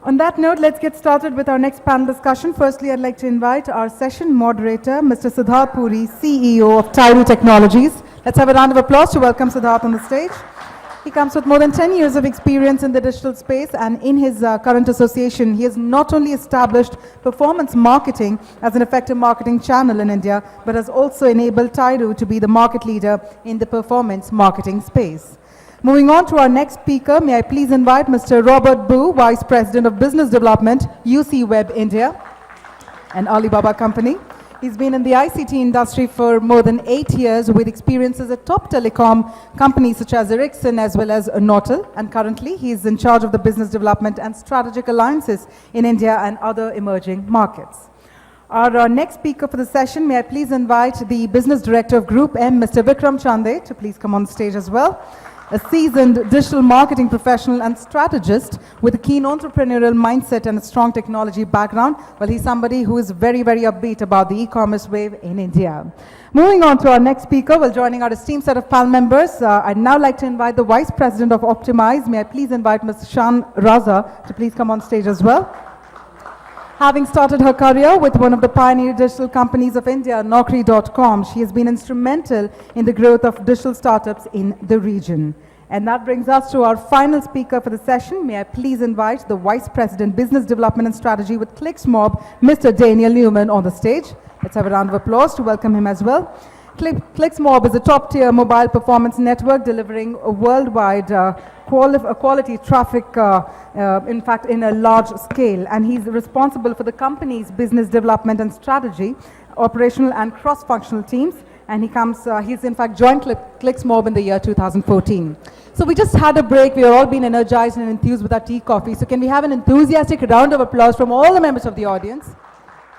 On that note, let's get started with our next panel discussion. Firstly, I'd like to invite our session moderator, Mr. Siddharth Puri, CEO of Tyroo Technologies. Let's have a round of applause to welcome Siddharth on the stage. He comes with more than 10 years of experience in the digital space, and in his current association, he has not only established performance marketing as an effective marketing channel in India, but has also enabled Tyroo to be the market leader in the performance marketing space. Moving on to our next speaker, may I please invite Mr. Robert Boo, Vice President of Business Development, UC Web India, an Alibaba company. He's been in the ICT industry for more than 8 years with experiences at top telecom companies such as Ericsson as well as Nortel. And currently, he's in charge of the business development and strategic alliances in India and other emerging markets. Our next speaker for the session, may I please invite the Business Director of GroupM, Mr. Vikram Chande, to please come on stage as well. A seasoned digital marketing professional and strategist with a keen entrepreneurial mindset and a strong technology background. Well, he's somebody who is very, very upbeat about the e-commerce wave in India. Moving on to our next speaker, well, joining our esteemed set of panel members, I'd now like to invite the Vice President of Optimise. May I please invite Ms. Shaan Raza to please come on stage as well. Having started her career with one of the pioneer digital companies of India, Naukri.com, she has been instrumental in the growth of digital startups in the region. And that brings us to our final speaker for the session. May I please invite the Vice President, Business Development and Strategy with ClicksMob, Mr. Daniel Neumann, on the stage. Let's have a round of applause to welcome him as well. ClicksMob is a top-tier mobile performance network delivering a worldwide quality traffic, in fact, in a large scale. And he's responsible for the company's business development and strategy, operational and cross-functional teams. And he's in fact joined ClicksMob in the year 2014. So we just had a break. We are all being energized and enthused with our tea coffee. So can we have an enthusiastic round of applause from all the members of the audience?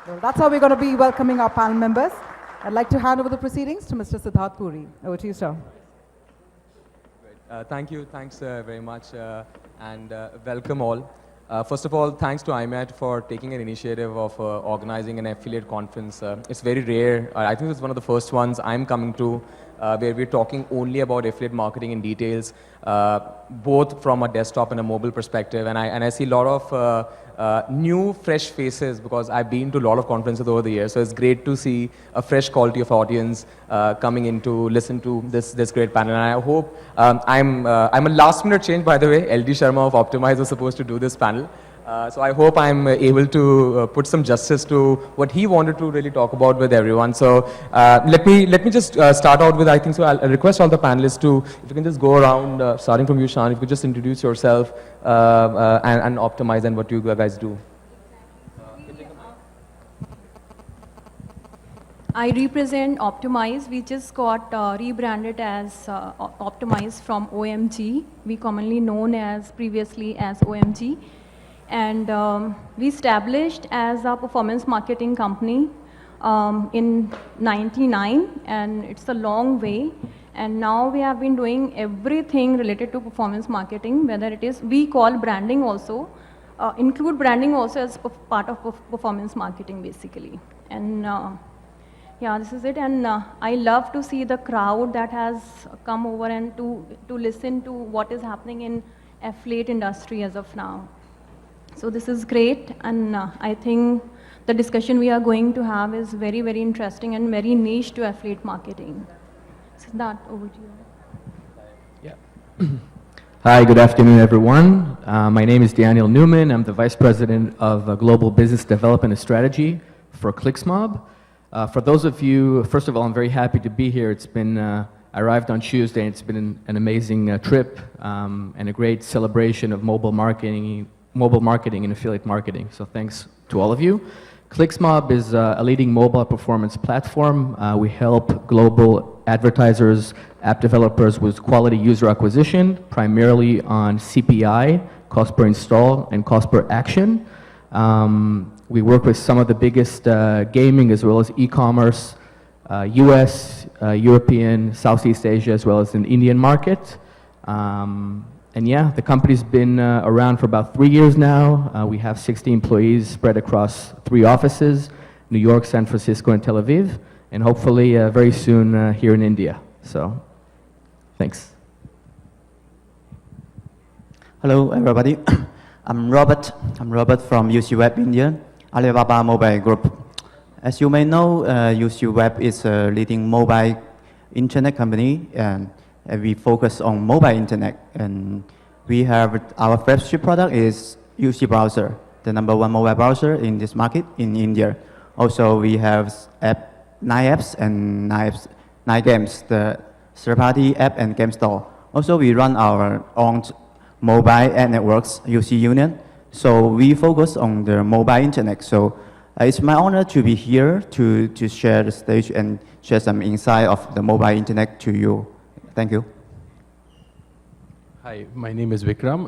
Well, that's how we're going to be welcoming our panel members. I'd like to hand over the proceedings to Mr. Siddharth Puri. Over to you, sir. Thank you. Thanks very much, and welcome all. First of all, thanks to IAMAI for taking an initiative of organizing an affiliate conference. It's very rare. I think it's one of the first ones I'm coming to where we're talking only about affiliate marketing in details, both from a desktop and a mobile perspective. And I see a lot of new, fresh faces because I've been to a lot of conferences over the years. So it's great to see a fresh quality of audience coming in to listen to this great panel. And I hope I'm a last-minute change, by the way. LD Sharma of Optimise was supposed to do this panel. So I hope I'm able to put some justice to what he wanted to really talk about with everyone. So let me just start out with, I think so I'll request all the panelists to, if you can just go around, starting from you, Shaan, if you could just introduce yourself and Optimise and what you guys do. I represent Optimise. We just got rebranded as Optimise from OMG. We commonly known as previously as OMG. And we established as a performance marketing company in '99, and it's a long way. And now we have been doing everything related to performance marketing, whether it is, we call branding also, include branding also as part of performance marketing basically. And yeah, this is it. And I love to see the crowd that has come over and to listen to what is happening in affiliate industry as of now. So this is great, and I think the discussion we are going to have is very, very interesting and very niche to affiliate marketing. Siddharth, over to you. Yeah. Hi, good afternoon, everyone. My name is Daniel Neumann. I'm the Vice President of Global Business Development and Strategy for ClicksMob. For those of you, first of all, I'm very happy to be here. It's been, I arrived on Tuesday, and it's been an amazing trip and a great celebration of mobile marketing and affiliate marketing. So thanks to all of you. ClicksMob is a leading mobile performance platform. We help global advertisers, app developers with quality user acquisition, primarily on CPI, cost per install, and cost per action. We work with some of the biggest gaming as well as e-commerce, US, European, Southeast Asia, as well as in the Indian market. And yeah, the company's been around for about 3 years now. We have 60 employees spread across 3 offices, New York, San Francisco, and Tel Aviv, and hopefully very soon here in India. So, thanks. Hello, everybody. I'm Robert. I'm Robert from UC Web India, Alibaba Mobile Group. As you may know, UC Web is a leading mobile internet company, and we focus on mobile internet. And we have our flagship product is UC Browser, the #1 mobile browser in this market in India. Also, we have 9 apps and 9 games, the third-party app and game store. Also, we run our own mobile ad networks, UC Union. So we focus on the mobile internet. So it's my honor to be here to share the stage and share some insight of the mobile internet to you. Thank you. Hi, my name is Vikram.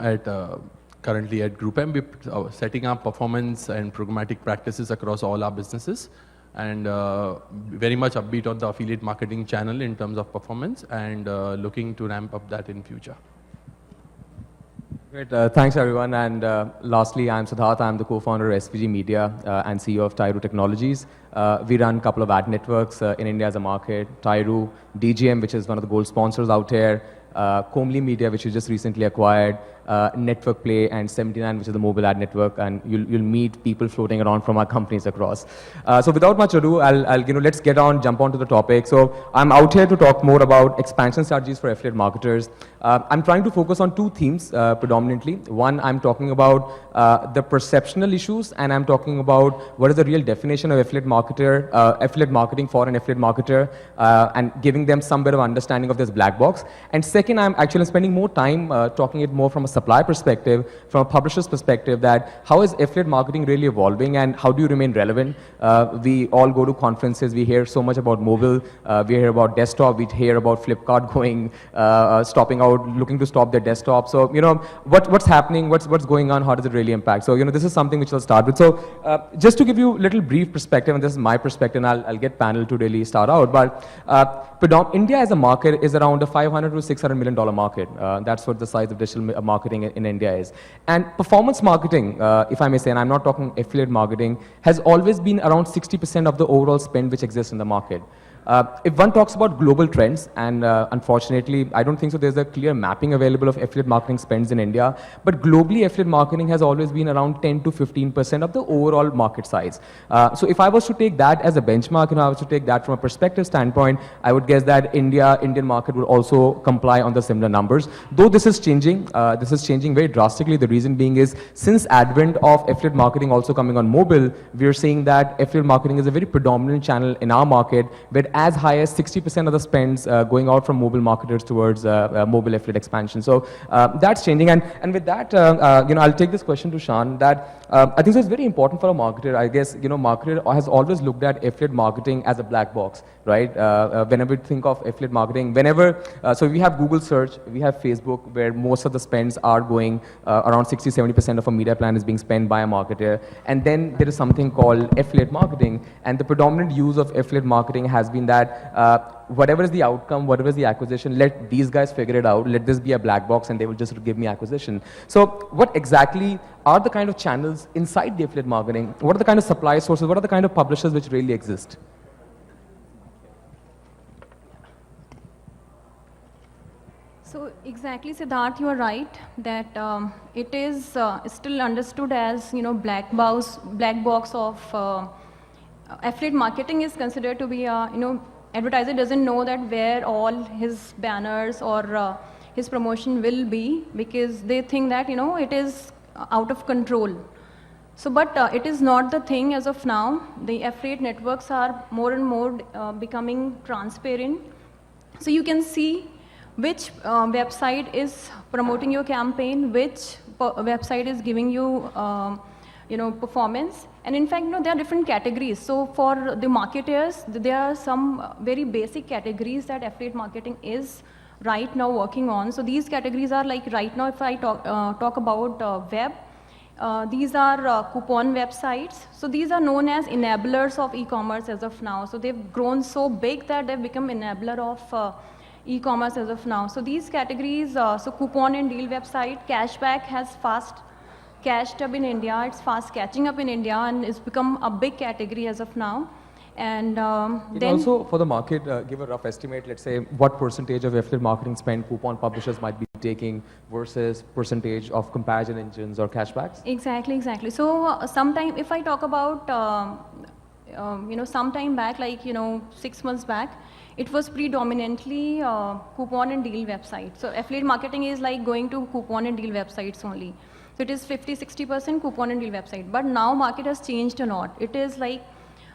Currently at GroupM, we're setting up performance and programmatic practices across all our businesses, and very much upbeat on the affiliate marketing channel in terms of performance, and looking to ramp up that in future. Great, thanks everyone. And lastly, I'm Siddharth. I'm the co-founder of SVG Media and CEO of Tyroo Technologies. We run a couple of ad networks in India as a market. Tyroo, DGM, which is one of the gold sponsors out here. Comely Media, which we just recently acquired, Network Play, and 79, which is the mobile ad network, and you'll meet people floating around from our companies across. So without much ado, let's jump on to the topic. So I'm out here to talk more about expansion strategies for affiliate marketers. I'm trying to focus on 2 themes predominantly. One, I'm talking about the perceptional issues, and I'm talking about what is the real definition of affiliate marketing for an affiliate marketer, and giving them some bit of understanding of this black box. And second, I'm actually spending more time talking it more from a supply perspective, from a publisher's perspective, that how is affiliate marketing really evolving and how do you remain relevant? We all go to conferences, we hear so much about mobile, we hear about desktop, we hear about Flipkart going, stopping out, looking to stop their desktop. So, what's happening, what's going on, how does it really impact? So, this is something which I'll start with. So, just to give you a little brief perspective, and this is my perspective, and I'll get panel to really start out, but India as a market is around a $500 to $600 million market. That's what the size of digital marketing in India is. And performance marketing, if I may say, and I'm not talking affiliate marketing, has always been around 60% of the overall spend which exists in the market. If one talks about global trends, and unfortunately, I don't think so there's a clear mapping available of affiliate marketing spends in India, but globally affiliate marketing has always been around 10 to 15% of the overall market size. So if I was to take that as a benchmark, I was to take that from a perspective standpoint, I would guess that Indian market would also comply on the similar numbers. Though this is changing very drastically. The reason being is, since advent of affiliate marketing also coming on mobile, we are seeing that affiliate marketing is a very predominant channel in our market, where as high as 60% of the spends going out from mobile marketers towards mobile affiliate expansion. So that's changing. And with that, I'll take this question to Shaan, that I think so it's very important for a marketer. I guess, marketer has always looked at affiliate marketing as a black box, right? Whenever we think of affiliate marketing, so we have Google search, we have Facebook, where most of the spends are going, around 60-70% of a media plan is being spent by a marketer. And then there is something called affiliate marketing. And the predominant use of affiliate marketing has been that whatever is the outcome, whatever is the acquisition, let these guys figure it out. Let this be a black box and they will just give me acquisition. So what exactly are the kind of channels inside the affiliate marketing? What are the kind of supply sources? What are the kind of publishers which really exist? So exactly, Siddharth, you are right that it is still understood as black box of affiliate marketing is considered to be advertiser doesn't know that where all his banners or his promotion will be, because they think that it is out of control. So, but it is not the thing as of now. The affiliate networks are more and more becoming transparent. So you can see which website is promoting your campaign, which website is giving you performance. And in fact, there are different categories. So for the marketers, there are some very basic categories that affiliate marketing is right now working on. So these categories are like, right now, if I talk about web, these are coupon websites. So these are known as enablers of e-commerce as of now. So they've grown so big that they've become enabler of e-commerce as of now. So these categories, so coupon and deal website, cashback has fast catched up in India. It's fast catching up in India and it's become a big category as of now. And Can you then also, for the market, give a rough estimate, let's say, what percentage of affiliate marketing spend coupon publishers might be taking versus percentage of comparison engines or cashbacks? exactly. So sometime, if I talk about, some time back, like, 6 months back, it was predominantly coupon and deal website. So affiliate marketing is like going to coupon and deal websites only. So it is 50-60% coupon and deal website. But now market has changed a lot. It is like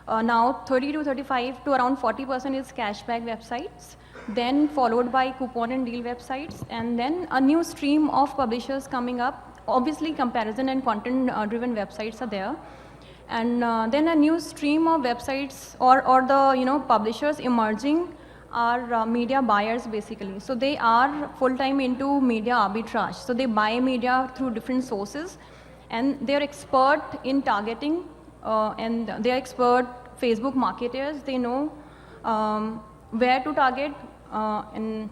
now 30 to 35 to around 40% is cashback websites, then followed by coupon and deal websites, and then a new stream of publishers coming up. Obviously comparison and content driven websites are there. And then a new stream of websites or the publishers emerging are media buyers basically. So they are full-time into media arbitrage. So they buy media through different sources, and they're expert in targeting, and they're expert Facebook marketers. They know where to target and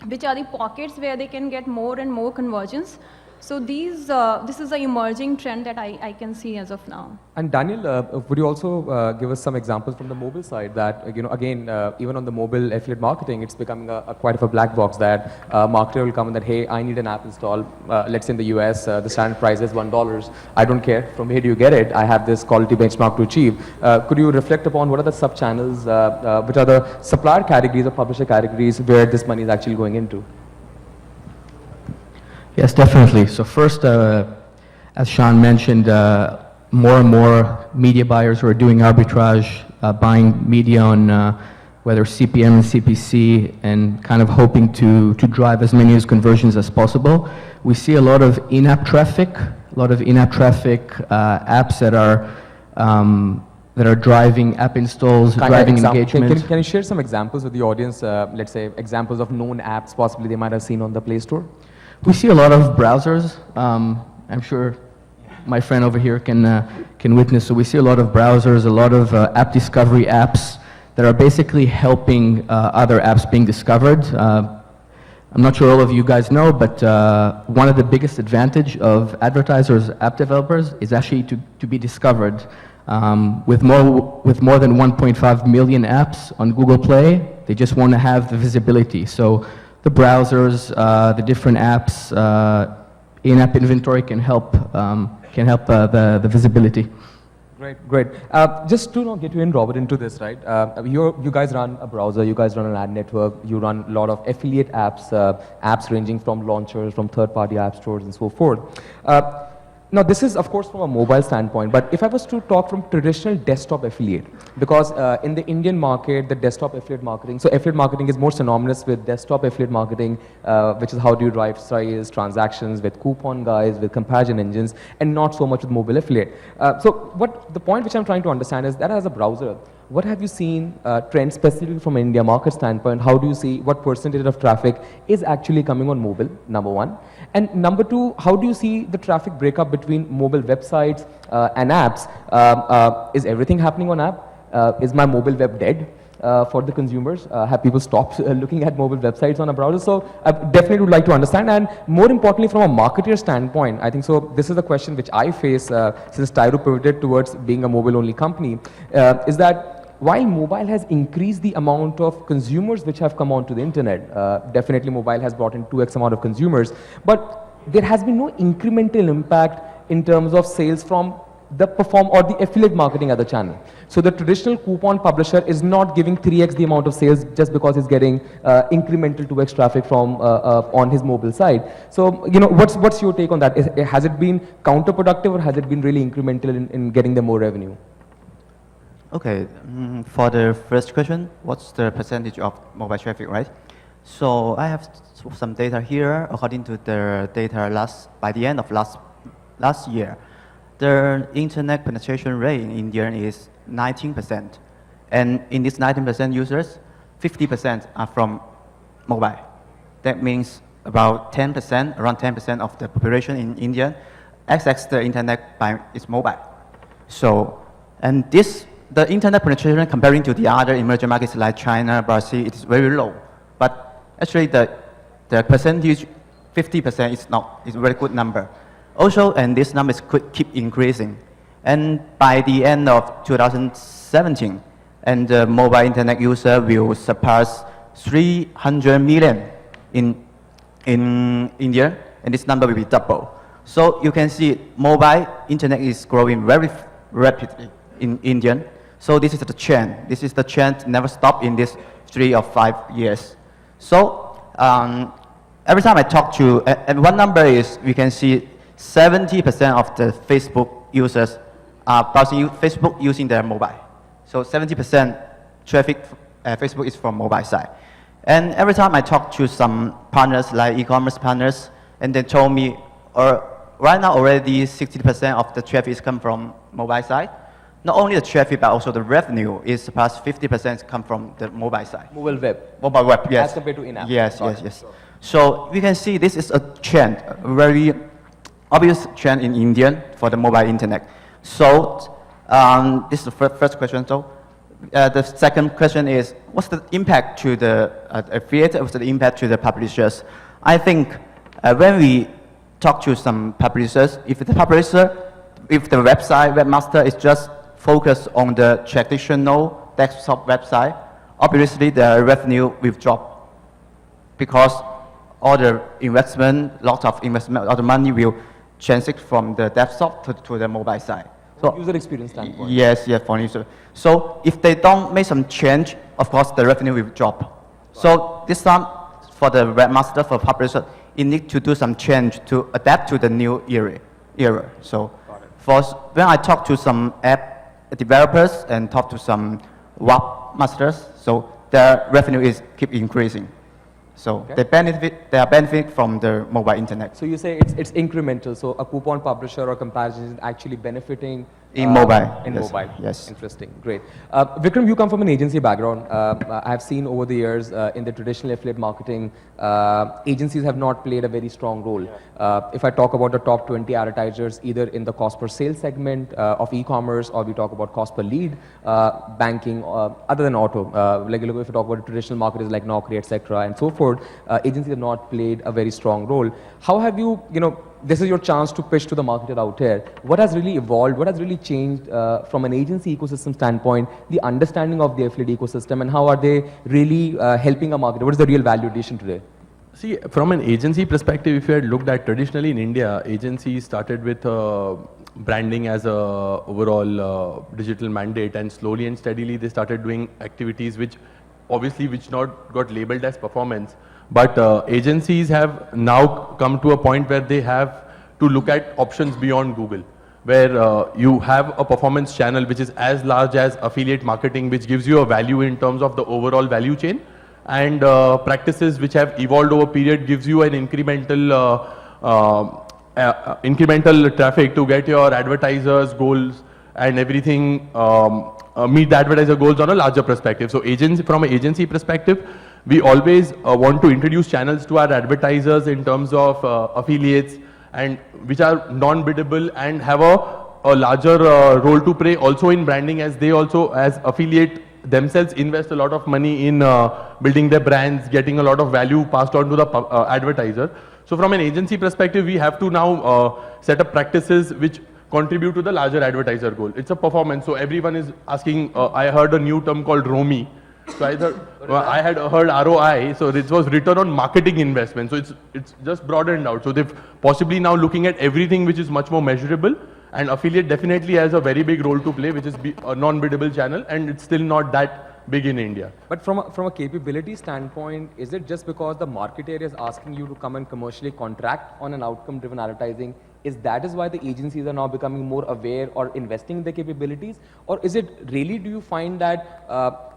which are the pockets where they can get more and more conversions. So this is an emerging trend that I can see as of now. And Daniel, would you also give us some examples from the mobile side that, again, even on the mobile affiliate marketing, it's becoming a quite of a black box that a marketer will come and that, hey, I need an app install. Let's say in the US, the standard price is $1. I don't care from where do you get it. I have this quality benchmark to achieve. Could you reflect upon what are the sub-channels, which are the supplier categories or publisher categories where this money is actually going into? Yes, definitely. So first, as Shaan mentioned, more and more media buyers who are doing arbitrage, buying media on whether CPM and CPC, and kind of hoping to drive as many conversions as possible. We see a lot of in-app traffic, apps that are driving app installs, driving engagement. Can you share some examples with the audience, let's say examples of known apps possibly they might have seen on the Play Store? We see a lot of browsers. I'm sure my friend over here can witness. So we see a lot of browsers, a lot of app discovery apps that are basically helping other apps being discovered. I'm not sure all of you guys know, but one of the biggest advantage of advertisers, app developers, is actually to be discovered. With more than 1.5 million apps on Google Play, they just want to have the visibility. So the browsers, the different apps, in-app inventory can help the visibility. Great. Just to get you in, Robert, into this, right? You guys run a browser, you guys run an ad network, you run a lot of affiliate apps, apps ranging from launchers, from third-party app stores, and so forth. Now, this is, of course, from a mobile standpoint, but if I was to talk from traditional desktop affiliate, because in the Indian market, the desktop affiliate marketing, so affiliate marketing is more synonymous with desktop affiliate marketing, which is how do you drive sales, transactions with coupon guys, with comparison engines, and not so much with mobile affiliate. So the point which I'm trying to understand is that as a browser, what have you seen trends specifically from an India market standpoint? How do you see what percentage of traffic is actually coming on mobile, number one? And number two, how do you see the traffic breakup between mobile websites and apps? Is everything happening on app? Is my mobile web dead for the consumers? Have people stopped looking at mobile websites on a browser? So I definitely would like to understand. And more importantly, from a marketer standpoint, I think so this is a question which I face since Tyroo pivoted towards being a mobile-only company, is that while mobile has increased the amount of consumers which have come onto the internet, definitely mobile has brought in 2x amount of consumers, but there has been no incremental impact in terms of sales from the the affiliate marketing other channel. So the traditional coupon publisher is not giving 3x the amount of sales just because he's getting incremental 2x traffic from on his mobile side. So what's your take on that? Has it been counterproductive or has it been really incremental in getting them more revenue? Okay, for the first question, what's the percentage of mobile traffic, right? So I have some data here. According to the data by the end of last year, the internet penetration rate in India is 19%. And in these 19% users, 50% are from mobile. That means about 10%, around 10% of the population in India access the internet by its mobile. So, and the internet penetration comparing to the other emerging markets like China, Brazil, it is very low. But actually the percentage, 50% is a very good number. Also, and these numbers could keep increasing. And by the end of 2017, and the mobile internet user will surpass 300 million in India, and this number will be double. So you can see mobile internet is growing very rapidly in India. So this is the trend. This is the trend never stop in this 3 or 5 years. So every time I talk to, and one number is we can see 70% of the Facebook users are browsing Facebook using their mobile. So 70% traffic Facebook is from mobile side. And every time I talk to some partners like e-commerce partners, and they told me, right now already 60% of the traffic is come from mobile side. Not only the traffic, but also the revenue is past 50% come from the mobile side. Mobile web. Mobile web, yes. As compared to in-app. Yes. So we can see this is a trend, a very obvious trend in India for the mobile internet. So this is the first question. So the second question is, what's the impact to the affiliate? What's the impact to the publishers? I think when we talk to some publishers, if the website, webmaster is just focused on the traditional desktop website, obviously the revenue will drop because all the investment, lots of investment, all the money will transit from the desktop to the mobile side. So user experience standpoint. Yes, for user. So if they don't make some change, of course the revenue will drop. Wow. So this time for the webmaster, for publisher, you need to do some change to adapt to the new era. So when I talk to some app developers and talk to some webmasters, so their revenue is keep increasing. So they are benefit from the mobile internet. So you say it's incremental. So a coupon publisher or comparison is actually benefiting in mobile. Yes. Interesting. Great. Vikram, you come from an agency background. I have seen over the years in the traditional affiliate marketing, agencies have not played a very strong role. If I talk about the top 20 advertisers, either in the cost per sale segment of e-commerce, or we talk about cost per lead, banking, other than auto, like if we talk about traditional marketers like Naukri, etc., and so forth, agencies have not played a very strong role. How have you, this is your chance to pitch to the marketer out here. What has really evolved? What has really changed from an agency ecosystem standpoint, the understanding of the affiliate ecosystem, and how are they really helping a marketer? What is the real value addition today? See, from an agency perspective, if you had looked at traditionally in India, agencies started with branding as a overall digital mandate, and slowly and steadily they started doing activities which not got labeled as performance. But agencies have now come to a point where they have to look at options beyond Google, where you have a performance channel which is as large as affiliate marketing, which gives you a value in terms of the overall value chain, and practices which have evolved over period gives you an incremental traffic to get your advertisers' goals and everything, meet the advertiser goals on a larger perspective. So from an agency perspective, we always want to introduce channels to our advertisers in terms of affiliates, and which are non-biddable and have a larger role to play also in branding, as they also as affiliate themselves invest a lot of money in building their brands, getting a lot of value passed on to the advertiser. So from an agency perspective, we have to now set up practices which contribute to the larger advertiser goal. It's a performance, so everyone is asking, I heard a new term called ROMI. So I had heard ROI, so it was return on marketing investment. So it's just broadened out. So they've possibly now looking at everything which is much more measurable, and affiliate definitely has a very big role to play, which is a non-biddable channel, and it's still not that big in India. But from a capability standpoint, is it just because the marketer is asking you to come and commercially contract on an outcome-driven advertising? Is why the agencies are now becoming more aware or investing in their capabilities? Or is it really, do you find that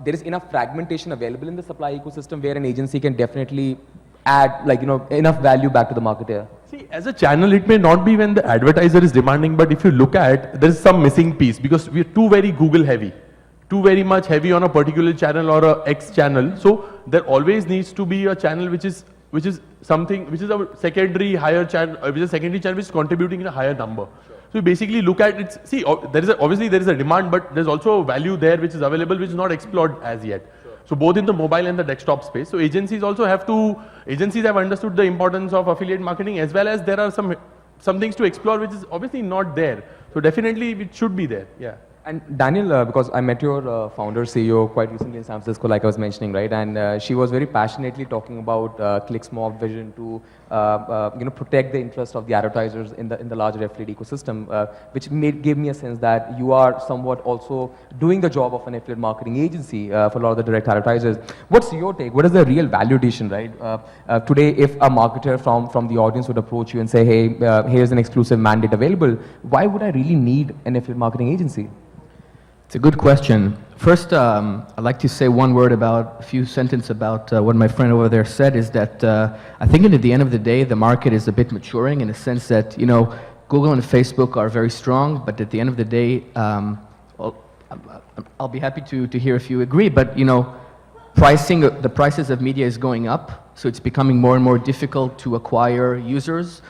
there is enough fragmentation available in the supply ecosystem where an agency can definitely add enough value back to the marketer? See, as a channel, it may not be when the advertiser is demanding, but if you look at, there is some missing piece, because we are too very Google heavy, too very much heavy on a particular channel or a X channel. So there always needs to be a channel which is something which is a secondary higher channel, which is a secondary channel which is contributing in a higher number. Sure. So you basically look at it. See, obviously there is a demand, but there's also a value there which is available, which is not explored as yet. Sure. So both in the mobile and the desktop space. So agencies also have understood the importance of affiliate marketing, as well as there are some things to explore which is obviously not there. So definitely it should be there. Yeah. And Daniel, because I met your founder, CEO, quite recently in San Francisco, like I was mentioning, right? And she was very passionately talking about ClicksMob vision to, protect the interest of the advertisers in the larger affiliate ecosystem, which gave me a sense that you are somewhat also doing the job of an affiliate marketing agency for a lot of the direct advertisers. What's your take? What is the real value addition, right? Today, if a marketer from the audience would approach you and say, hey, here's an exclusive mandate available, why would I really need an affiliate marketing agency? It's a good question. First, I'd like to say a few sentences about what my friend over there said, is that I think at the end of the day, the market is a bit maturing in the sense that, Google and Facebook are very strong, but at the end of the day, I'll be happy to hear if you agree, but, the prices of media is going up, so it's becoming more and more difficult to acquire users.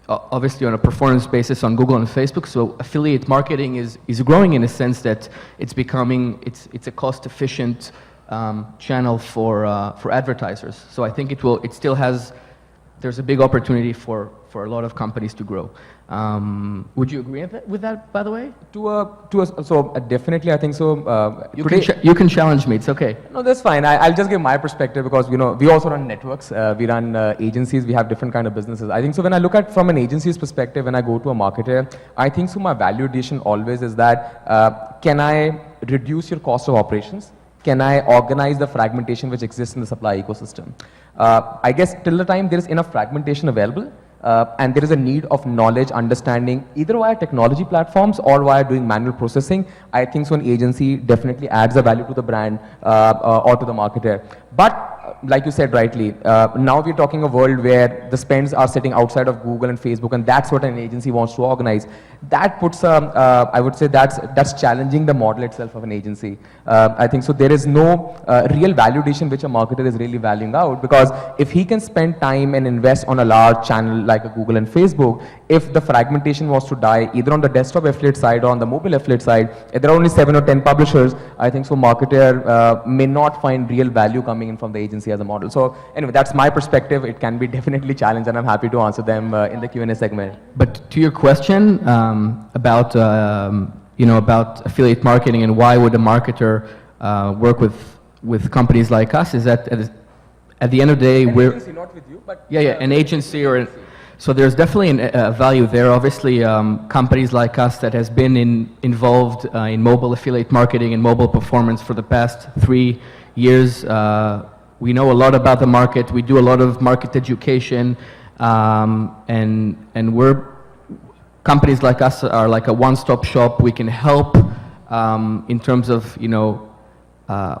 Obviously on a performance basis on Google and Facebook, so affiliate marketing is growing in a sense that it's a cost-efficient channel for advertisers. So I think there's a big opportunity for a lot of companies to grow. Would you agree with that, by the way? Definitely, I think so. You can challenge me. It's okay. No, that's fine. I'll just give my perspective because we also run networks. We run agencies. We have different kind of businesses. I think so. When I look at from an agency's perspective, when I go to a marketer, I think so. My value addition always is that can I reduce your cost of operations? Can I organize the fragmentation which exists in the supply ecosystem? I guess till the time there is enough fragmentation available, and there is a need of knowledge, understanding, either via technology platforms or via doing manual processing, I think so an agency definitely adds a value to the brand or to the marketer. But like you said rightly, now we're talking a world where the spends are sitting outside of Google and Facebook, and that's what an agency wants to organize. That puts I would say that's challenging the model itself of an agency. I think so there is no real value addition which a marketer is really valuing out, because if he can spend time and invest on a large channel like a Google and Facebook, if the fragmentation was to die either on the desktop affiliate side or on the mobile affiliate side, if there are only 7 or 10 publishers, I think so marketer may not find real value coming in from the agency as a model. So anyway, that's my perspective. It can be definitely challenged, and I'm happy to answer them in the Q&A segment. But to your question about affiliate marketing and why would a marketer work with companies like us, is that at the end of the day, an agency, not with you, but an agency so there's definitely a value there. Obviously, companies like us that has been involved in mobile affiliate marketing and mobile performance for the past 3 years. We know a lot about the market. We do a lot of market education, and companies like us are like a one-stop shop. We can help in terms of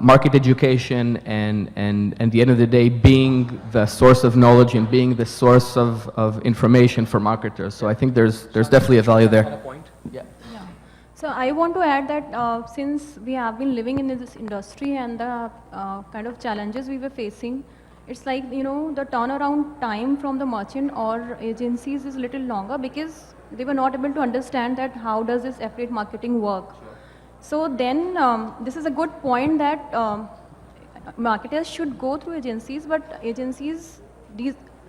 market education and at the end of the day being the source of knowledge and being the source of information for marketers. So I think there's definitely a value there. Yeah. So I want to add that since we have been living in this industry and the kind of challenges we were facing, it's like, the turnaround time from the merchant or agencies is a little longer because they were not able to understand that how does this affiliate marketing work. Sure. So then this is a good point that marketers should go through agencies, but these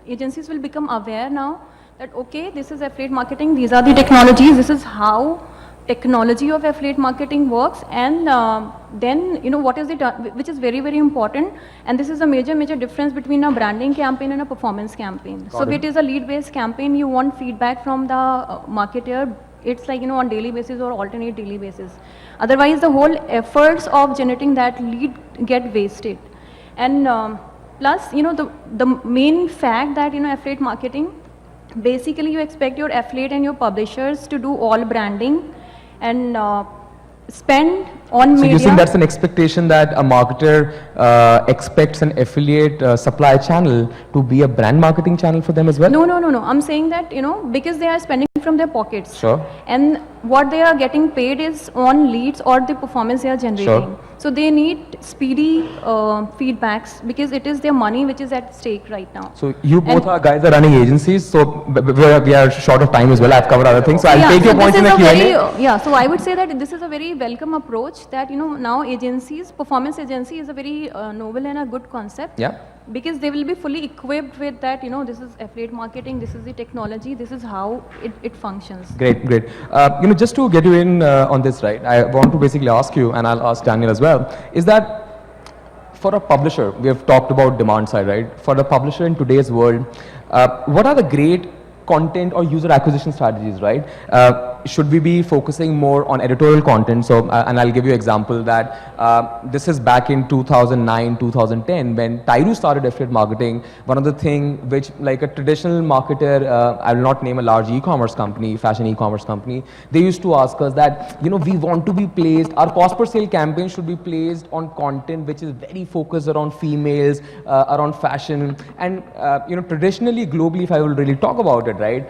agencies will become aware now that, okay, this is affiliate marketing, these are the technologies, this is how technology of affiliate marketing works, and then what is which is very, very important, and this is a major difference between a branding campaign and a performance campaign. So if it is a lead based campaign, you want feedback from the marketer. It's like on daily basis or alternate daily basis. Otherwise the whole efforts of generating that lead get wasted. And plus the main fact that affiliate marketing, basically you expect your affiliate and your publishers to do all branding and spend on media. So you think that's an expectation that a marketer expects an affiliate supply channel to be a brand marketing channel for them as well? No. I'm saying that, because they are spending from their pockets. Sure. And what they are getting paid is on leads or the performance they are generating. Sure. So they need speedy feedbacks because it is their money which is at stake right now. So you both are guys are running agencies, so we are short of time as well. I've covered other things, so I'll take your points in the Q&A. So I would say that this is a very welcome approach that, now agencies, performance agency is a very novel and a good concept. Yeah. because they will be fully equipped with that, this is affiliate marketing, this is the technology, this is how it functions. Great, great. Just to get you in on this, right, I want to basically ask you, and I'll ask Daniel as well, is that for a publisher, we have talked about demand side, right? For a publisher in today's world, what are the great content or user acquisition strategies, right? Should we be focusing more on editorial content? So, and I'll give you an example that this is back in 2009, 2010, when Tyroo started affiliate marketing. One of the things which, like a traditional marketer, I will not name a large e-commerce company, fashion e-commerce company, they used to ask us that, we want to be placed, our cost per sale campaign should be placed on content which is very focused around females, around fashion, and traditionally, globally, if I will really talk about it, right,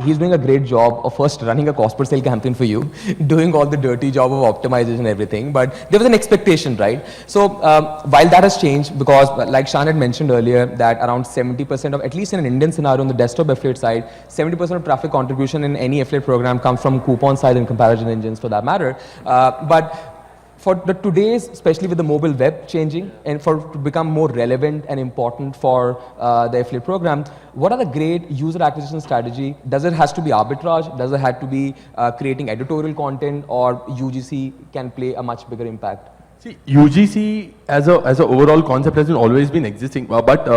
he's doing a great job of first running a cost per sale campaign for you, doing all the dirty job of optimization and everything, but there was an expectation, right? So while that has changed, because like Shaan had mentioned earlier, that around 70% of, at least in an Indian scenario on the desktop affiliate side, 70% of traffic contribution in any affiliate program comes from coupon side and comparison engines for that matter. But for the today's, especially with the mobile web changing, and to become more relevant and important for the affiliate program, what are the great user acquisition strategy? Does it has to be arbitrage? Does it have to be creating editorial content, or UGC can play a much bigger impact? See, UGC as a overall concept has always been existing, but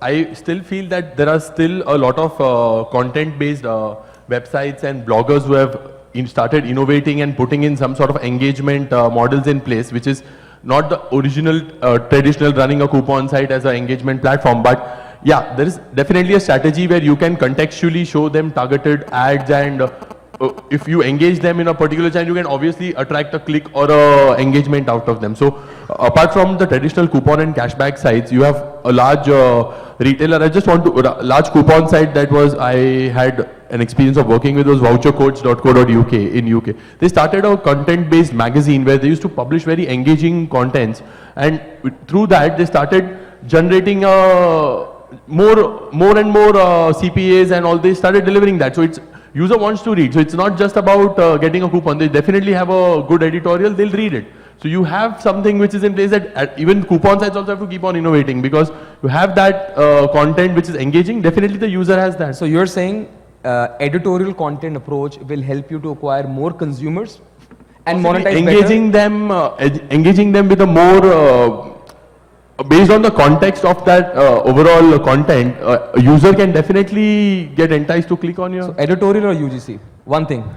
I still feel that there are still a lot of content-based websites and bloggers who have started innovating and putting in some sort of engagement models in place, which is not the original traditional running a coupon site as an engagement platform. But yeah, there is definitely a strategy where you can contextually show them targeted ads, and if you engage them in a particular channel, you can obviously attract a click or a engagement out of them. So apart from the traditional coupon and cashback sites, you have a large retailer. I just want to, large coupon site that was, I had an experience of working with those vouchercodes.co.uk in UK. They started a content-based magazine where they used to publish very engaging contents, and through that they started generating more and more CPAs, and all. They started delivering that. So it's user wants to read. So it's not just about getting a coupon. They definitely have a good editorial. They'll read it. So you have something which is in place that even coupon sites also have to keep on innovating, because you have that content which is engaging. Definitely the user has that. So you're saying editorial content approach will help you to acquire more consumers and monetize engaging better? Engaging them with a more based on the context of that overall content, a user can definitely get enticed to click on your... So editorial or UGC? One thing.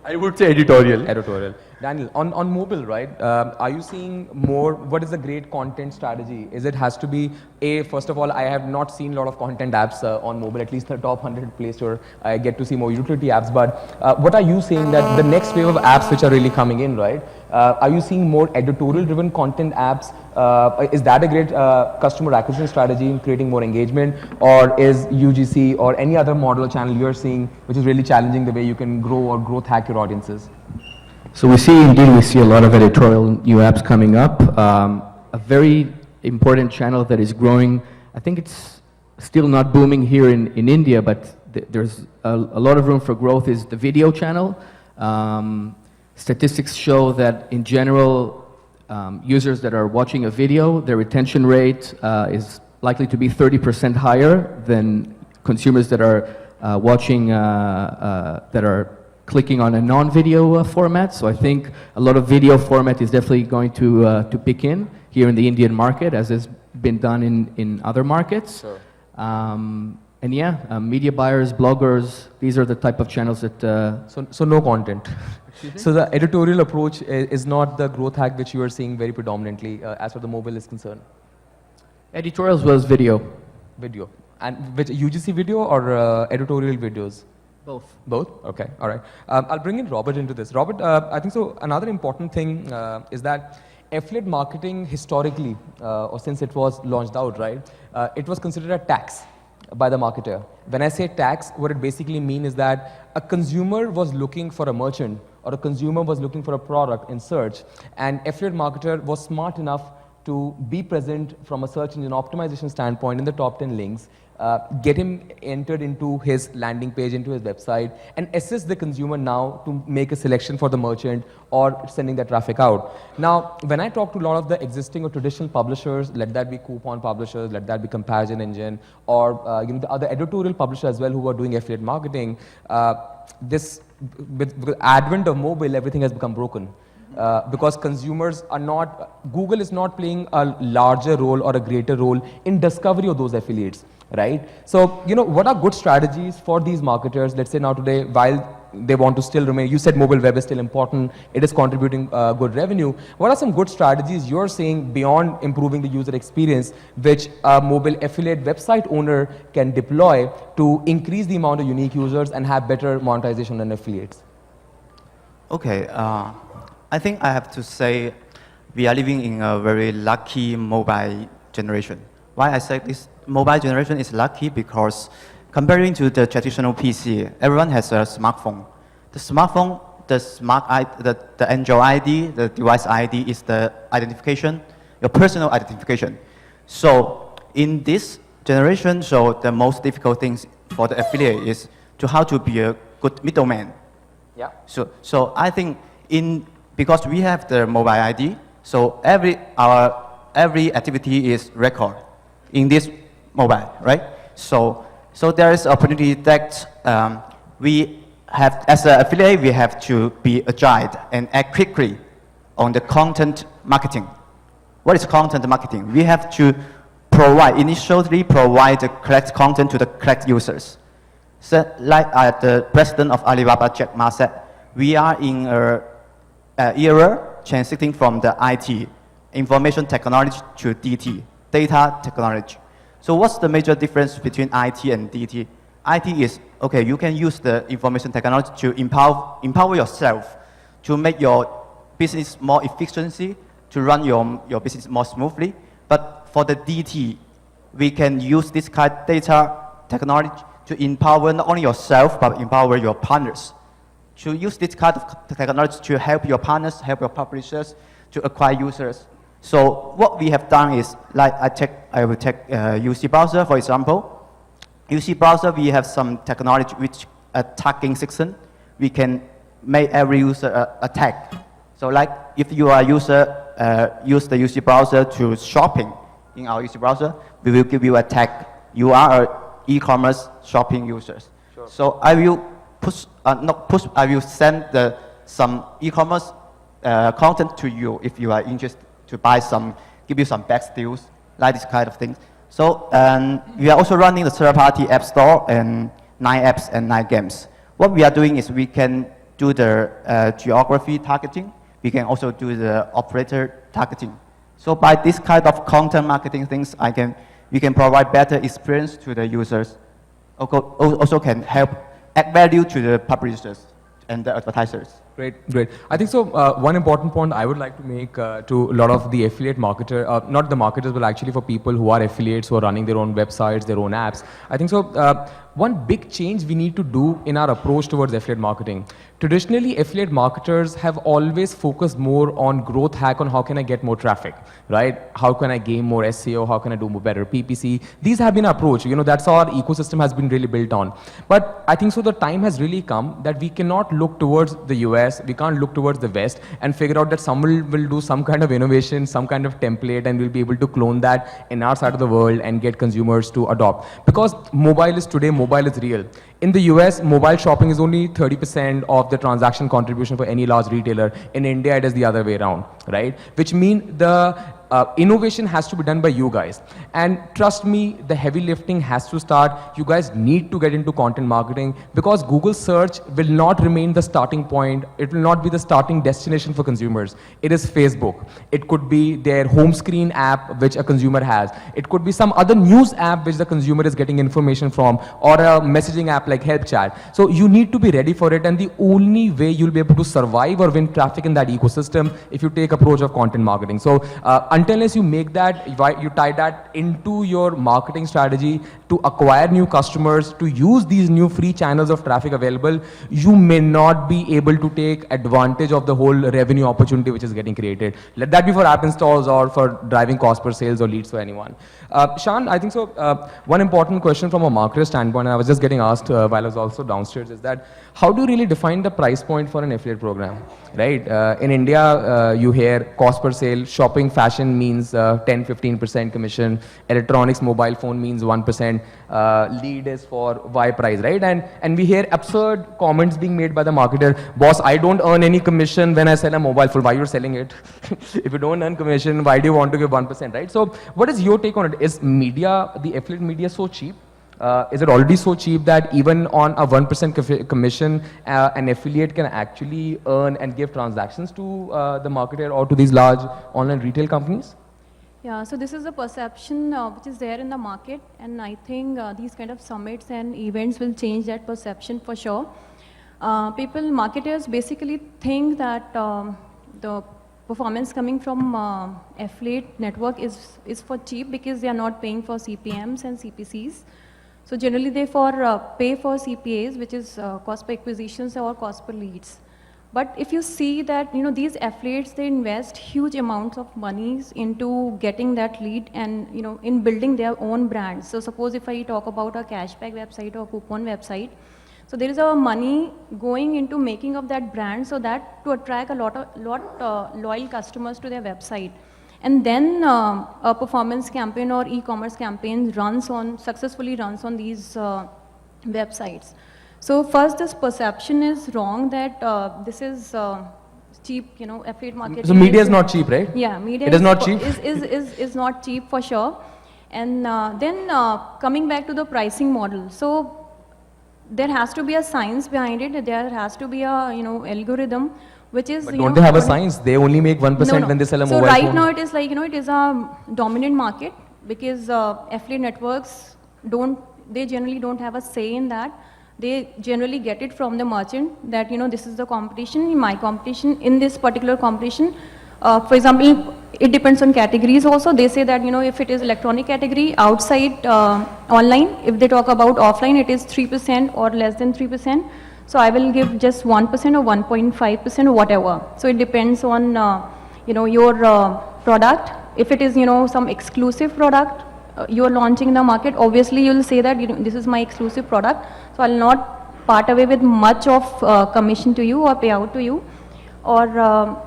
I would say editorial. Editorial. Daniel, on mobile, right? Are you seeing more? What is the great content strategy? Is it has to be first of all, I have not seen a lot of content apps on mobile, at least the top 100 Play Store. I get to see more utility apps. But what are you seeing that the next wave of apps which are really coming in, right? Are you seeing more editorial-driven content apps? Is that a great customer acquisition strategy in creating more engagement, or is UGC or any other model or channel you're seeing which is really challenging the way you can grow or growth hack your audiences? So we see a lot of editorial new apps coming up. A very important channel that is growing. I think it's still not booming here in India, but there's a lot of room for growth is the video channel. Statistics show that in general, users that are watching a video, their retention rate is likely to be 30% higher than consumers that are watching, that are clicking on a non-video format. So I think a lot of video format is definitely going to pick in here in the Indian market, as has been done in other markets. Sure. And yeah, media buyers, bloggers, these are the type of channels that... So no content. So the editorial approach is not the growth hack which you are seeing very predominantly as far as the mobile is concerned? Editorials was video. Video. And which UGC video or editorial videos? Both. Both? Okay, all right. I'll bring in Robert into this. Robert, I think so another important thing is that affiliate marketing historically, or since it was launched out, right, it was considered a tax by the marketer. When I say tax, what it basically means is that a consumer was looking for a merchant, or a consumer was looking for a product in search, and affiliate marketer was smart enough to be present from a search engine optimization standpoint in the top 10 links, get him entered into his landing page, into his website, and assist the consumer now to make a selection for the merchant or sending that traffic out. Now, when I talk to a lot of the existing or traditional publishers, let that be coupon publishers, let that be comparison engine, or the other editorial publishers as well who are doing affiliate marketing, with the advent of mobile, everything has become broken. Because consumers are not, Google is not playing a larger role or a greater role in discovery of those affiliates, right? So, what are good strategies for these marketers, let's say now today, while they want to still remain, you said mobile web is still important, it is contributing good revenue. What are some good strategies you're saying beyond improving the user experience, which a mobile affiliate website owner can deploy to increase the amount of unique users and have better monetization on affiliates? Okay, I think I have to say we are living in a very lucky mobile generation. Why I say this mobile generation is lucky? Because comparing to the traditional PC, everyone has a smartphone. The smartphone, the Android ID, the device ID is the identification, your personal identification. So in this generation, so the most difficult things for the affiliate is to how to be a good middleman. Yeah. So I think because we have the mobile ID, so every activity is record in this mobile, right? So there is opportunity that we have, as an affiliate, we have to be agile and act quickly on the content marketing. What is content marketing? We have to initially provide the correct content to the correct users. So like the president of Alibaba, Jack Ma, said, we are in a era transiting from the IT, information technology, to DT, data technology. So what's the major difference between IT and DT? IT is, okay, you can use the information technology to empower yourself, to make your business more efficiency, to run your business more smoothly. But for the DT, we can use this kind of data technology to empower not only yourself, but empower your partners. To use this kind of technology to help your partners, help your publishers to acquire users. So what we have done is, like I will take UC browser, for example. UC browser, we have some technology which a tagging system. We can make every user a tag. So like if you are a user, use the UC browser to shopping in our UC browser, we will give you a tag. You are an e-commerce shopping users. Sure. So I will I will send some e-commerce content to you if you are interested to buy give you some best deals, like this kind of things. So we are also running the third-party app store and 9 apps and 9 games. What we are doing is we can do the geography targeting. We can also do the operator targeting. So by this kind of content marketing things, we can provide better experience to the users. Also can help add value to the publishers and the advertisers. Great. I think so. One important point I would like to make to a lot of the affiliate marketer, not the marketers, but actually for people who are affiliates who are running their own websites, their own apps. I think so. One big change we need to do in our approach towards affiliate marketing. Traditionally, affiliate marketers have always focused more on growth hack, on how can I get more traffic, right? How can I gain more SEO? How can I do more better PPC? These have been our approach. That's how our ecosystem has been really built on. But I think so the time has really come that we cannot look towards the US, we can't look towards the West and figure out that someone will do some kind of innovation, some kind of template, and we'll be able to clone that in our side of the world and get consumers to adopt. Because mobile is today, mobile is real. In the US, mobile shopping is only 30% of the transaction contribution for any large retailer. In India, it is the other way around, right? Which means the innovation has to be done by you guys. And trust me, the heavy lifting has to start. You guys need to get into content marketing because Google search will not remain the starting point. It will not be the starting destination for consumers. It is Facebook. It could be their home screen app, which a consumer has. It could be some other news app, which the consumer is getting information from, or a messaging app like Help Chat. So you need to be ready for it. And the only way you'll be able to survive or win traffic in that ecosystem if you take approach of content marketing. So until unless you make that, you tie that into your marketing strategy to acquire new customers, to use these new free channels of traffic available, you may not be able to take advantage of the whole revenue opportunity which is getting created. Let that be for app installs or for driving cost per sales or leads for anyone. Shaan, I think so, one important question from a marketer standpoint, and I was just getting asked while I was also downstairs, is that how do you really define the price point for an affiliate program, right? In India, you hear cost per sale, shopping, fashion means 10-15% commission, electronics, mobile phone means 1%, lead is for Y price, right? And we hear absurd comments being made by the marketer, boss, I don't earn any commission when I sell a mobile phone, why you're selling it? If you don't earn commission, why do you want to give 1%, right? So what is your take on it? Is media, the affiliate media so cheap? Is it already so cheap that even on a 1% commission, an affiliate can actually earn and give transactions to the marketer or to these large online retail companies? Yeah, so this is a perception which is there in the market, and I think these kind of summits and events will change that perception for sure. Marketers basically think that the performance coming from affiliate network is for cheap because they are not paying for CPMs and CPCs. So generally they pay for CPAs, which is cost per acquisitions or cost per leads. But if you see that, these affiliates, they invest huge amounts of monies into getting that lead and, in building their own brands. So suppose if I talk about a cashback website or coupon website, so there is a money going into making of that brand so that to attract a lot loyal customers to their website. And then a performance campaign or e-commerce campaign successfully runs on these websites. So first, this perception is wrong that this is cheap, affiliate marketing. So media is not cheap, right? Yeah, media it is not cheap. Is not cheap for sure. And then coming back to the pricing model. So there has to be a science behind it. There has to be a algorithm. Which is, but don't they have a science? They only make 1% when they sell a mobile phone. So right now it is like, it is a dominant market because affiliate networks they generally don't have a say in that. They generally get it from the merchant that, this is the competition, my competition, in this particular competition. For example, it depends on categories also. They say that, if it is electronic category, outside online, if they talk about offline, it is 3% or less than 3%. So I will give just 1% or 1.5% or whatever. So it depends on, your product. If it is, some exclusive product you are launching in the market, obviously you will say that, this is my exclusive product. So I'll not part away with much of commission to you or payout to you. Or,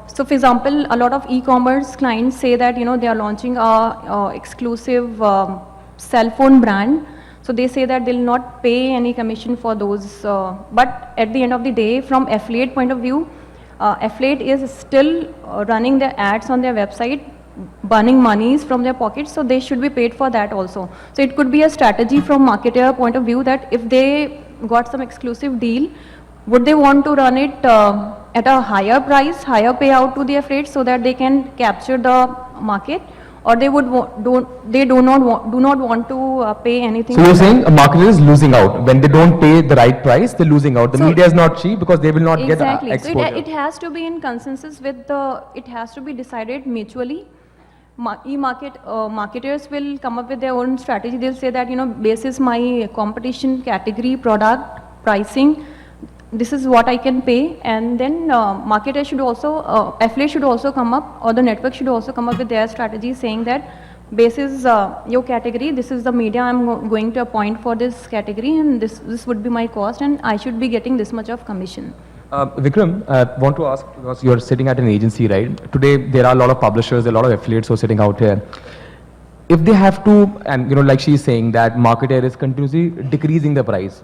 so for example, a lot of e-commerce clients say that, they are launching a exclusive cell phone brand. So they say that they'll not pay any commission for those. But at the end of the day, from affiliate point of view, affiliate is still running their ads on their website, burning monies from their pockets, so they should be paid for that also. So it could be a strategy from marketer point of view that if they got some exclusive deal, would they want to run it at a higher price, higher payout to the affiliate so that they can capture the market? Or they do not want to pay anything. So you're saying a marketer is losing out when they don't pay the right price. They're losing out. The media is not cheap because they will not get exposure. So it has to be in consensus with it has to be decided mutually. Marketers will come up with their own strategy. They'll say that basis my competition category, product, pricing, this is what I can pay, and then marketer should also, affiliate should also come up, or the network should also come up with their strategy saying that basis your category, this is the media I'm going to appoint for this category, and this would be my cost, and I should be getting this much of commission. Vikram, I want to ask, because you're sitting at an agency, right? Today there are a lot of publishers, there are a lot of affiliates who are sitting out here. If they have to, and like she's saying that marketer is continuously decreasing the price,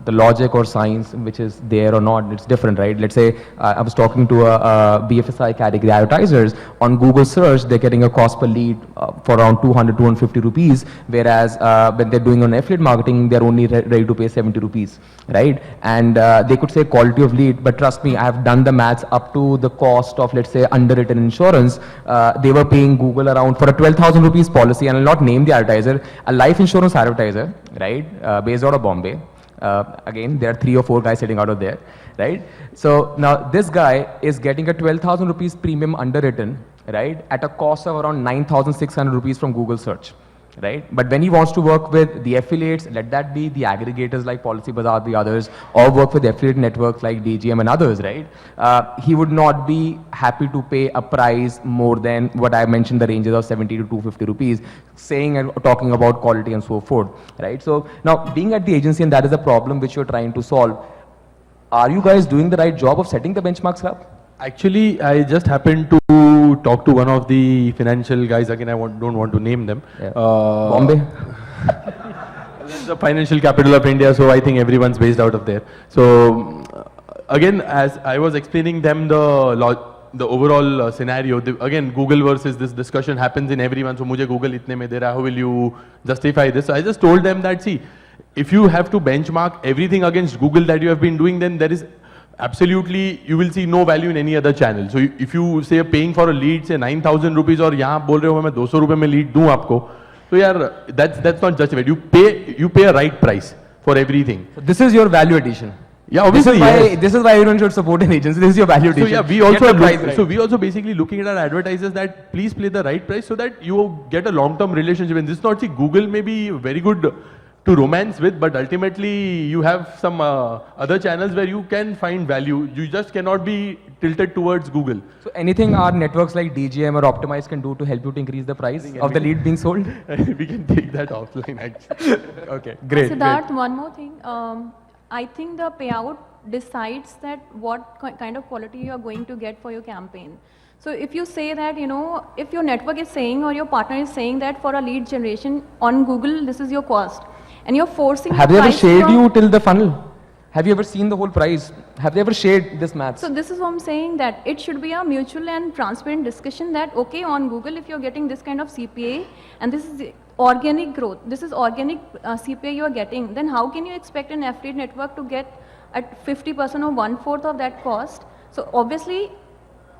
the logic or science which is there or not, it's different, right? Let's say I was talking to a BFSI category advertisers. On Google search, they're getting a cost per lead for around 200, 250 rupees, whereas when they're doing on affiliate marketing, they're only ready to pay 70 rupees, right? And they could say quality of lead, but trust me, I have done the maths up to the cost of, let's say, underwritten insurance. They were paying Google around for a 12,000 rupees policy, and I'll not name the advertiser, a life insurance advertiser, right, based out of Bombay. Again, there are 3 or 4 guys sitting out of there, right? So now this guy is getting a 12,000 rupees premium underwritten, right, at a cost of around 9,600 rupees from Google search. Right? But when he wants to work with the affiliates, let that be the aggregators like Policy Bazaar, the others, or work with affiliate networks like DGM and others, right? He would not be happy to pay a price more than what I mentioned, the ranges of 70 to 250 rupees, saying and talking about quality and so forth, right? So now being at the agency, and that is a problem which you're trying to solve, are you guys doing the right job of setting the benchmarks up? Actually, I just happened to talk to one of the financial guys. Again, don't want to name them. Yeah. Bombay? That's the financial capital of India, so I think everyone's based out of there. So, again, as I was explaining them the overall scenario, again, Google versus this discussion happens in everyone. So, mujhe Google itne mein de raha, how will you justify this? So, I just told them that, see, if you have to benchmark everything against Google that you have been doing, then there is absolutely, you will see no value in any other channel. So if you say paying for a lead, say 9,000 rupees, और यहाँ बोल रहे हो मैं 200 रुपए में lead दूँ आपको, तो यार that's not justified. You pay a right price for everything. So this is your value addition. Yeah, obviously. This is why everyone should support an agency. This is your value addition. So yeah, we also basically looking at our advertisers that please play the right price so that you get a long-term relationship. And this is not, see, Google may be very good to romance with, but ultimately you have some other channels where you can find value. You just cannot be tilted towards Google. So anything our networks like DGM or Optimise can do to help you to increase the price of the lead being sold? We can take that offline actually. Okay, great. Siddharth, one more thing. I think the payout decides that what kind of quality you are going to get for your campaign. So if you say that, you know, if your network is saying or your partner is saying that for a lead generation on Google, this is your cost, and you're forcing. Have they ever shared you till the funnel? Have you ever seen the whole price? Have they ever shared this maths? So this is what I'm saying, that it should be a mutual and transparent discussion that, okay, on Google, if you're getting this kind of CPA and this is organic growth, this is organic CPA you are getting, then how can you expect an affiliate network to get at 50% or 1/4 of that cost? So obviously,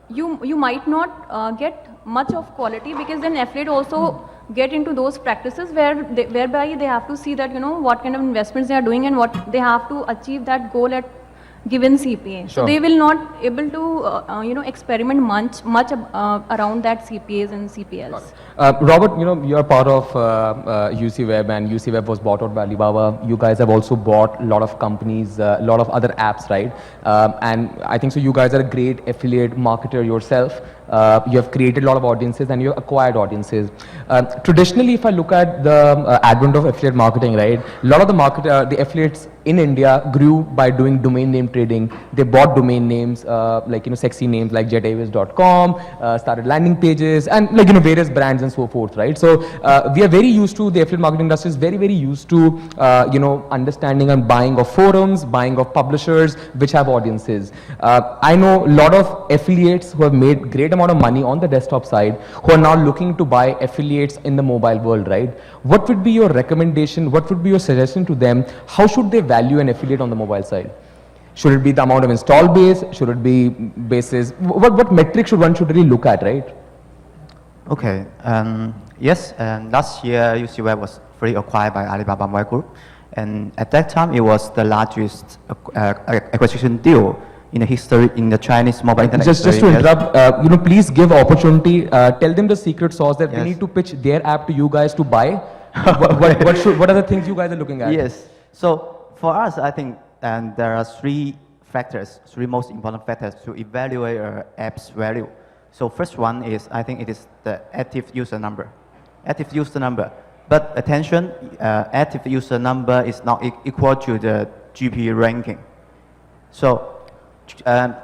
you might not get much of quality, because then affiliate also get into those practices whereby they have to see that, you know, what kind of investments they are doing and what they have to achieve that goal at given CPA. Sure. So they will not able to you know, experiment much around that CPAs and CPLs. Robert, you know, you are part of UC Web, and UC Web was bought out by Alibaba. You guys have also bought a lot of companies, a lot of other apps, right? And I think so you guys are a great affiliate marketer yourself. You have created a lot of audiences and you have acquired audiences. Traditionally, if I look at the advent of affiliate marketing, right, a lot of the affiliates in India grew by doing domain name trading. They bought domain names, like, you know, sexy names like jetavis.com, started landing pages, and like, you know, various brands and so forth, right? So we are very used to, the affiliate marketing industry is very, very used to, you know, understanding and buying of forums, buying of publishers which have audiences. I know a lot of affiliates who have made great amount of money on the desktop side who are now looking to buy affiliates in the mobile world, right? What would be your recommendation? What would be your suggestion to them? How should they value an affiliate on the mobile side? Should it be the amount of install base? Should it be basis? What metric should one really look at, right? Okay. Yes, and last year UC Web was fully acquired by Alibaba Mobile Group, and at that time it was the largest acquisition deal in the history in the Chinese mobile internet. Just to interrupt, you know, please give opportunity. Tell them the secret sauce that yes. we need to pitch their app to you guys to buy. What are the things you guys are looking at? Yes. So for us, I think there are three most important factors to evaluate an app's value. So first one is, I think it is the active user number. Active user number. But attention, active user number is not equal to the GP ranking. So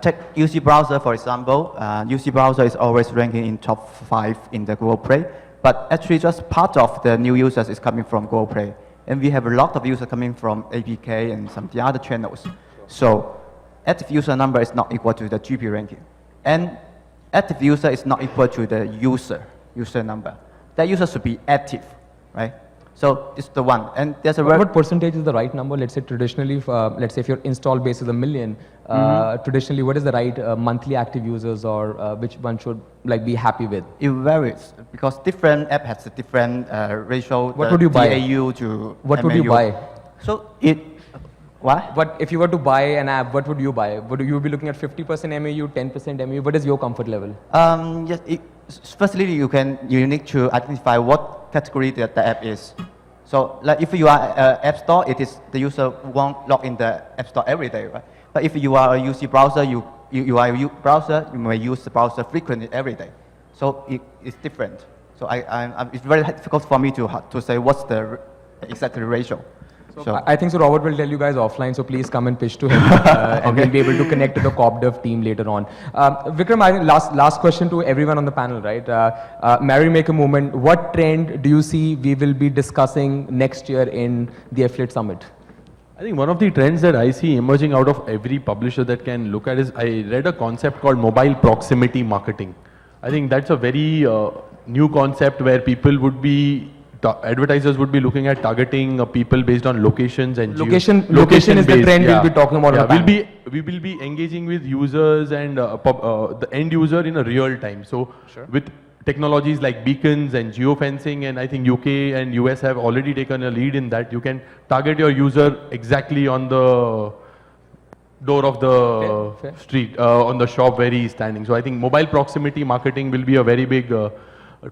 take UC browser, for example. UC browser is always ranking in top 5 in the Google Play, but actually just part of the new users is coming from Google Play. And we have a lot of users coming from APK and some of the other channels. So active user number is not equal to the GP ranking. And active user is not equal to the user number. That user should be active, right? So it's the one. And there's a what percentage is the right number? Let's say traditionally, let's say if your install base is 1 million, traditionally what is the right monthly active users, or which one should like be happy with? It varies because different app has a different ratio. What would you buy? DAU to what MAU. would you buy? So what? But if you were to buy an app, what would you buy? Would you be looking at 50% MAU, 10% MAU? What is your comfort level? Yes, firstly, you need to identify what category the app is. So, like if you are App Store, it is the user won't log in the App Store every day, right? But if you are a UC browser, you are a browser, you may use the browser frequently every day. So it's different. So it's very difficult for me to say what's the exact ratio. So I think so Robert will tell you guys offline, so please come and pitch to him and we'll be able to connect to the CorpDev team later on. Vikram, I think last question to everyone on the panel, right? Marry, make a movement. What trend do you see we will be discussing next year in the Affiliate Summit? I think one of the trends that I see emerging out of every publisher that can look at is, I read a concept called mobile proximity marketing. I think that's a very new concept where people would be, advertisers would be looking at targeting people based on locations and location is the trend we'll be talking about. Yeah, we will be engaging with users and the end user in a real time. So with technologies like beacons and geofencing, and I think UK and US have already taken a lead in that. You can target your user exactly on the door of the street, on the shop where he is standing. So I think mobile proximity marketing will be a very big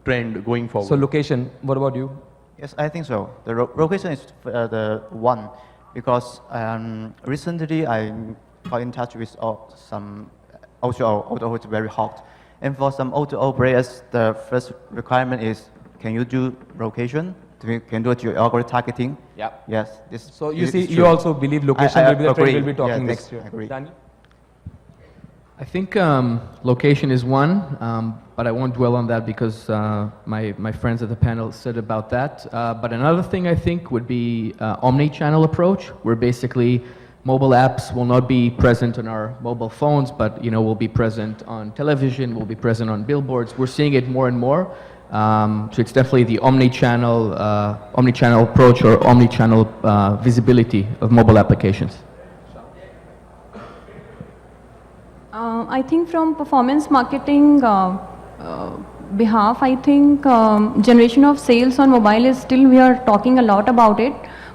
trend going forward. So location, what about you? Yes, I think so. The location is the one, because recently I got in touch with some O2O who is very hot. And for some O2O players, the first requirement is, can you do location? Can do geographic targeting? Yeah. Yes. So you see, you also believe location will be the trend we'll be talking next year. Daniel? I think location is one, but I won't dwell on that because my friends at the panel said about that. But another thing I think would be omni-channel approach, where basically mobile apps will not be present on our mobile phones, but will be present on television, will be present on billboards. We're seeing it more and more. So it's definitely the omni-channel approach or omni-channel visibility of mobile applications. I think from performance marketing behalf, I think generation of sales on mobile is still, we are talking a lot about it,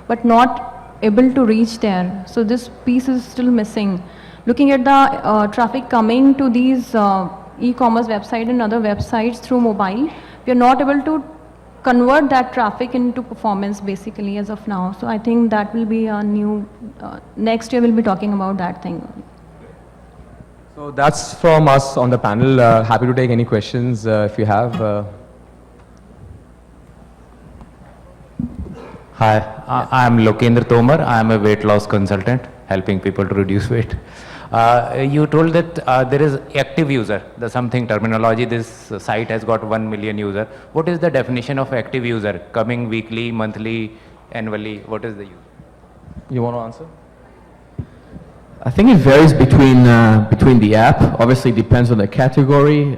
but not able to reach there. So this piece is still missing. Looking at the traffic coming to these e-commerce websites and other websites through mobile, we are not able to convert that traffic into performance basically as of now. So I think that will be a new, next year we'll be talking about that thing. So that's from us on the panel. Happy to take any questions if you have. Hi, I'm Lokendra Tomar. I'm a weight loss consultant, helping people to reduce weight. You told that there is active user, the something terminology, this site has got 1 million user. What is the definition of active user? Coming weekly, monthly, annually, what is the user? You want to answer? I think it varies between the app. Obviously, it depends on the category,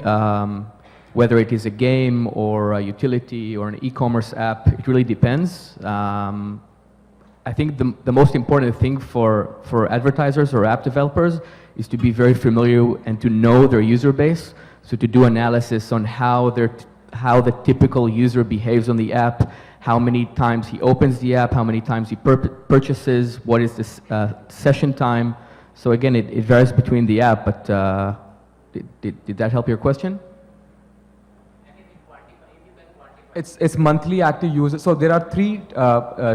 whether it is a game or a utility or an e-commerce app. It really depends. I think the most important thing for advertisers or app developers is to be very familiar and to know their user base. So to do analysis on how the typical user behaves on the app, how many times he opens the app, how many times he purchases, what is the session time. So again, it varies between the app, but did that help your question? It's monthly active users. So there are three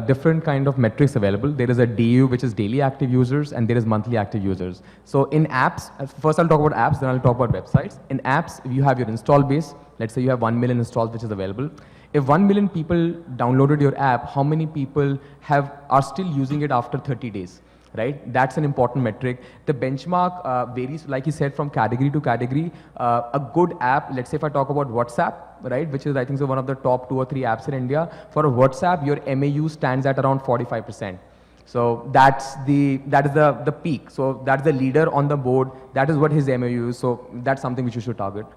different kind of metrics available. There is a DAU, which is daily active users, and there is monthly active users. So in apps, first I'll talk about apps, then I'll talk about websites. In apps, you have your install base. Let's say you have 1 million installs, which is available. If 1 million people downloaded your app, how many people are still using it after 30 days? Right? That's an important metric. The benchmark varies, like you said, from category to category. A good app, let's say if I talk about WhatsApp, right, which is I think so one of the top 2 or 3 apps in India. For a WhatsApp, your MAU stands at around 45%. So that is the peak. So that's the leader on the board. That is what his MAU is. So that's something which you should target.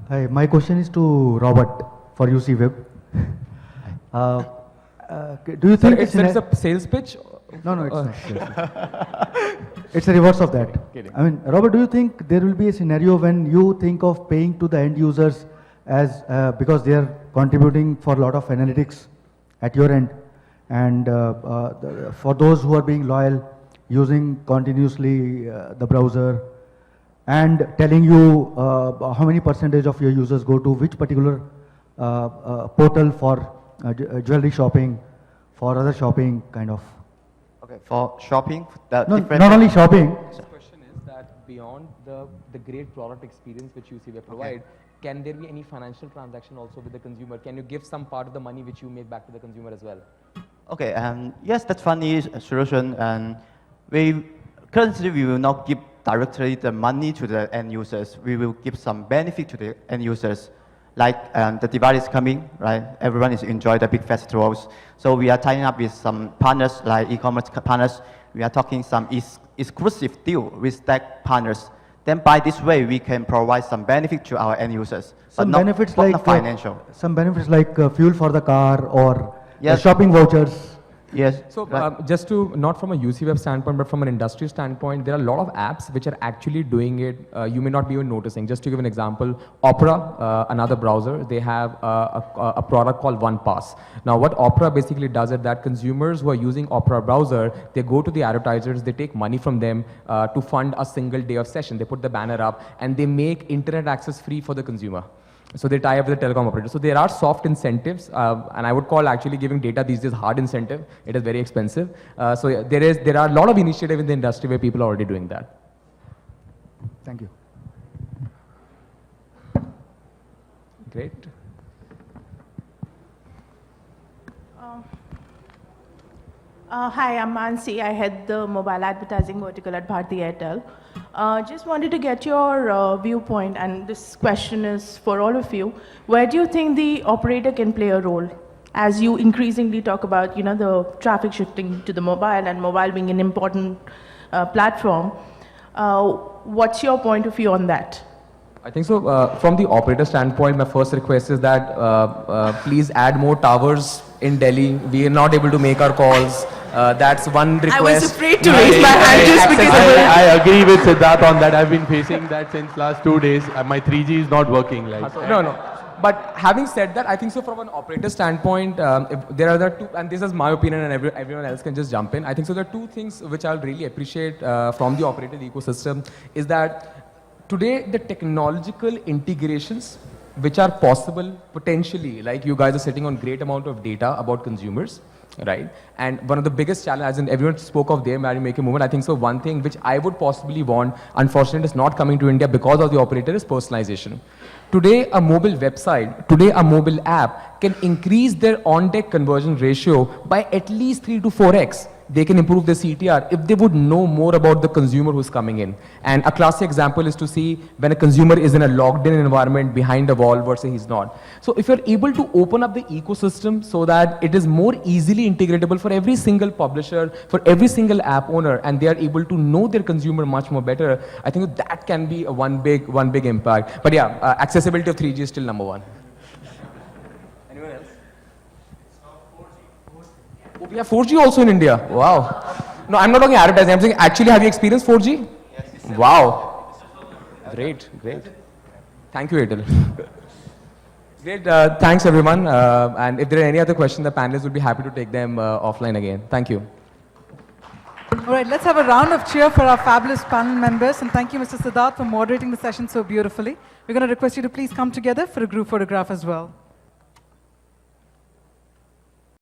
Hi, my question is to Robert for UC Web. Do you think it's a sales pitch? No, it's not. Sales. It's a reverse of that. I mean, Robert, do you think there will be a scenario when you think of paying to the end users as because they are contributing for a lot of analytics at your end, and for those who are being loyal, using continuously the browser, and telling you how many percentage of your users go to which particular portal for jewelry shopping, for other shopping kind of. Okay, for shopping, the No, different. not only shopping. The question is that beyond the great product experience which UCWeb provide, can there be any financial transaction also with the consumer? Can you give some part of the money which you make back to the consumer as well? Okay, and yes, that's funny solution, and currently we will not give directly the money to the end users. We will give some benefit to the end users. Like the Diwali is coming, right? Everyone is enjoying the big festivals. So we are tying up with some partners, like e-commerce partners. We are talking some exclusive deal with that partners. Then by this way, we can provide some benefit to our end users. Some but benefits not like financial. Some benefits like fuel for the car or Yes. shopping vouchers. Yes. So right. just to, not from a UCWeb standpoint, but from an industry standpoint, there are a lot of apps which are actually doing it. You may not be even noticing. Just to give an example, Opera, another browser, they have a product called OnePass. Now what Opera basically does is that consumers who are using Opera browser, they go to the advertisers, they take money from them to fund a single day of session. They put the banner up and they make internet access free for the consumer. So they tie up with the telecom operator. So there are soft incentives, and I would call actually giving data these days hard incentive. It is very expensive. So yeah, there are a lot of initiatives in the industry where people are already doing that. Thank you. Great. Hi, I'm Mansi. I head the mobile advertising vertical at Bharti Airtel. Just wanted to get your viewpoint, and this question is for all of you. Where do you think the operator can play a role? As you increasingly talk about, the traffic shifting to the mobile and mobile being an important platform, what's your point of view on that? I think so. From the operator standpoint, my first request is that please add more towers in Delhi. We are not able to make our calls. That's one request. I was afraid to raise my hand just because I agree with Siddharth on that. I've been facing that since last 2 days. My 3G is not working. No. But having said that, I think so from an operator standpoint, if there are the two, and this is my opinion and everyone else can just jump in. I think so there are two things which I'll really appreciate from the operator ecosystem is that today the technological integrations which are possible potentially, like you guys are sitting on great amount of data about consumers, right? And one of the biggest challenges, and everyone spoke of their marry making movement, I think so one thing which I would possibly want, unfortunately is not coming to India because of the operator, is personalization. Today, a mobile website, today a mobile app can increase their on-deck conversion ratio by at least 3 to 4x. They can improve their CTR if they would know more about the consumer who's coming in. And a classic example is to see when a consumer is in a logged in environment behind a wall versus he's not. So if you're able to open up the ecosystem so that it is more easily integratable for every single publisher, for every single app owner, and they are able to know their consumer much more better, I think that can be a one big impact. But yeah, accessibility of 3G is still number one. Anyone else? Oh, we have 4G also in India. Wow. No, I'm not talking advertising. I'm saying actually, have you experienced 4G? Yes. Wow. Great. Thank you, Airtel. Great. Thanks, everyone. And if there are any other questions, the panelists would be happy to take them offline again. Thank you. All right, let's have a round of cheer for our fabulous panel members. And thank you, Mr. Siddharth, for moderating the session so beautifully. We're going to request you to please come together for a group photograph as well.